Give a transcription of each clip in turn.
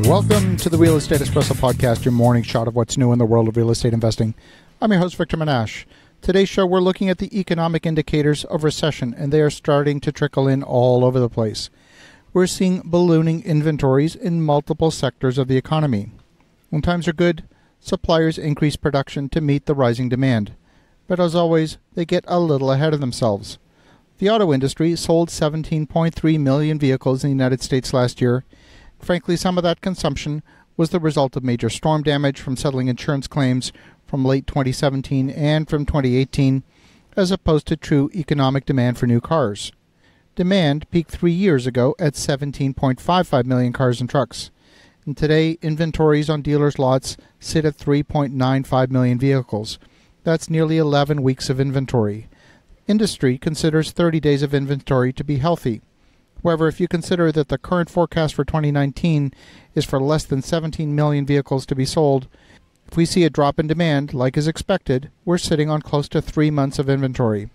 Welcome to the Real Estate Espresso Podcast, your morning shot of what's new in the world of real estate investing. I'm your host, Victor Menashe. Today's show, we're looking at the economic indicators of recession, and they are starting to trickle in all over the place. We're seeing ballooning inventories in multiple sectors of the economy. When times are good, suppliers increase production to meet the rising demand. But as always, they get a little ahead of themselves. The auto industry sold 17.3 million vehicles in the United States last year. Frankly, some of that consumption was the result of major storm damage from settling insurance claims from late 2017 and from 2018, as opposed to true economic demand for new cars. Demand peaked 3 years ago at 17.55 million cars and trucks. And today, inventories on dealers' lots sit at 3.95 million vehicles. That's nearly 11 weeks of inventory. Industry considers 30 days of inventory to be healthy. However, if you consider that the current forecast for 2019 is for less than 17 million vehicles to be sold, if we see a drop in demand, like is expected, we're sitting on close to 3 months of inventory.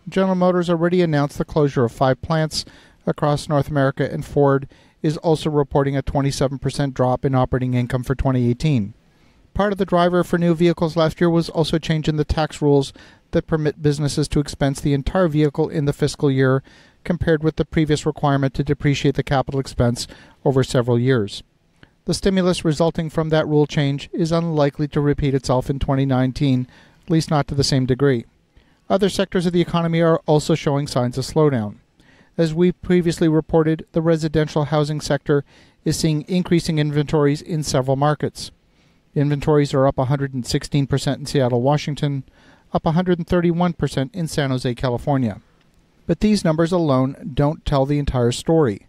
General Motors already announced the closure of 5 plants across North America, and Ford is also reporting a 27% drop in operating income for 2018. Part of the driver for new vehicles last year was also a change in the tax rules that permit businesses to expense the entire vehicle in the fiscal year, compared with the previous requirement to depreciate the capital expense over several years. The stimulus resulting from that rule change is unlikely to repeat itself in 2019, at least not to the same degree. Other sectors of the economy are also showing signs of slowdown. As we previously reported, the residential housing sector is seeing increasing inventories in several markets. Inventories are up 116% in Seattle, Washington, up 131% in San Jose, California. But these numbers alone don't tell the entire story.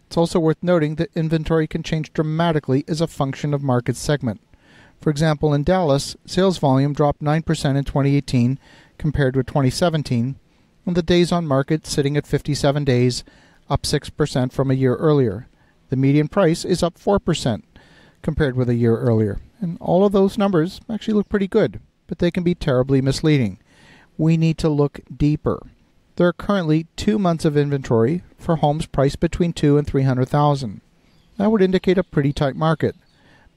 It's also worth noting that inventory can change dramatically as a function of market segment. For example, in Dallas, sales volume dropped 9% in 2018 compared with 2017, and the days on market sitting at 57 days, up 6% from a year earlier. The median price is up 4% compared with a year earlier. And all of those numbers actually look pretty good, but they can be terribly misleading. We need to look deeper. There are currently 2 months of inventory for homes priced between $200,000 and $300,000. That would indicate a pretty tight market.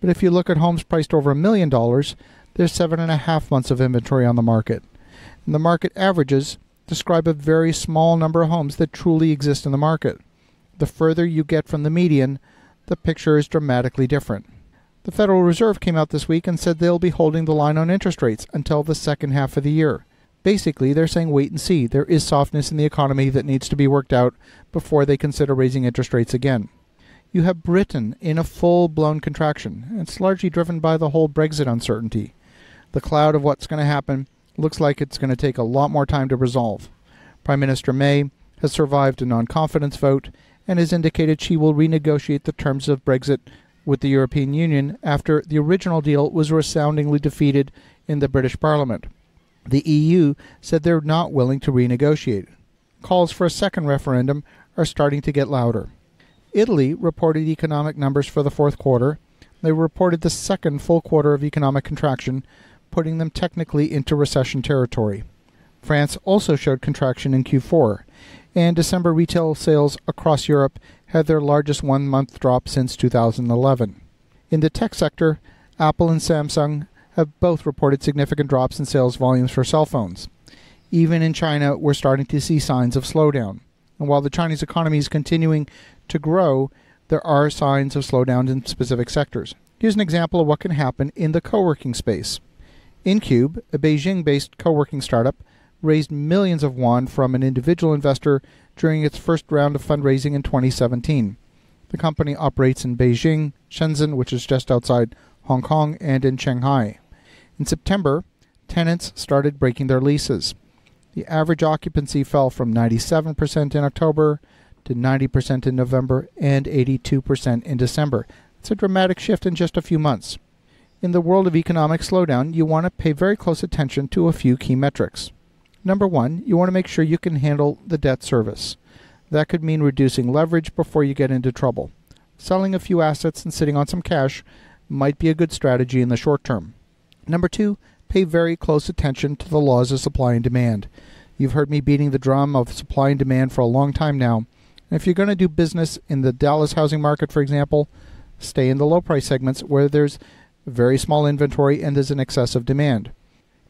But if you look at homes priced over $1 million, there's 7.5 months of inventory on the market. And the market averages describe a very small number of homes that truly exist in the market. The further you get from the median, the picture is dramatically different. The Federal Reserve came out this week and said they'll be holding the line on interest rates until the second half of the year. Basically, they're saying wait and see. There is softness in the economy that needs to be worked out before they consider raising interest rates again. You have Britain in a full-blown contraction. It's largely driven by the whole Brexit uncertainty. The cloud of what's going to happen looks like it's going to take a lot more time to resolve. Prime Minister May has survived a non-confidence vote and has indicated she will renegotiate the terms of Brexit with the European Union after the original deal was resoundingly defeated in the British Parliament. The EU said they're not willing to renegotiate. Calls for a second referendum are starting to get louder. Italy reported economic numbers for the fourth quarter. They reported the second full quarter of economic contraction, putting them technically into recession territory. France also showed contraction in Q4, and December retail sales across Europe had their largest one-month drop since 2011. In the tech sector, Apple and Samsung have both reported significant drops in sales volumes for cell phones. Even in China, we're starting to see signs of slowdown. And while the Chinese economy is continuing to grow, there are signs of slowdown in specific sectors. Here's an example of what can happen in the co-working space. Incube, a Beijing-based co-working startup, raised millions of yuan from an individual investor during its first round of fundraising in 2017. The company operates in Beijing, Shenzhen, which is just outside Hong Kong, and in Shanghai. In September, tenants started breaking their leases. The average occupancy fell from 97% in October to 90% in November and 82% in December. It's a dramatic shift in just a few months. In the world of economic slowdown, you want to pay very close attention to a few key metrics. Number one, you want to make sure you can handle the debt service. That could mean reducing leverage before you get into trouble. Selling a few assets and sitting on some cash might be a good strategy in the short term. Number two, pay very close attention to the laws of supply and demand. You've heard me beating the drum of supply and demand for a long time now. And if you're going to do business in the Dallas housing market, for example, Stay in the low price segments where there's very small inventory and there's an excessive demand.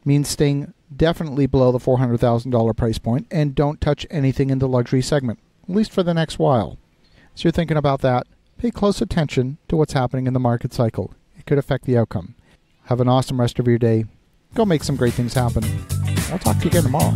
Means staying definitely below the $400,000 price point, and don't touch anything in the luxury segment, at least for the next while. As you're thinking about that, pay close attention to what's happening in the market cycle. It could affect the outcome. Have an awesome rest of your day. Go make some great things happen. I'll talk to you again tomorrow.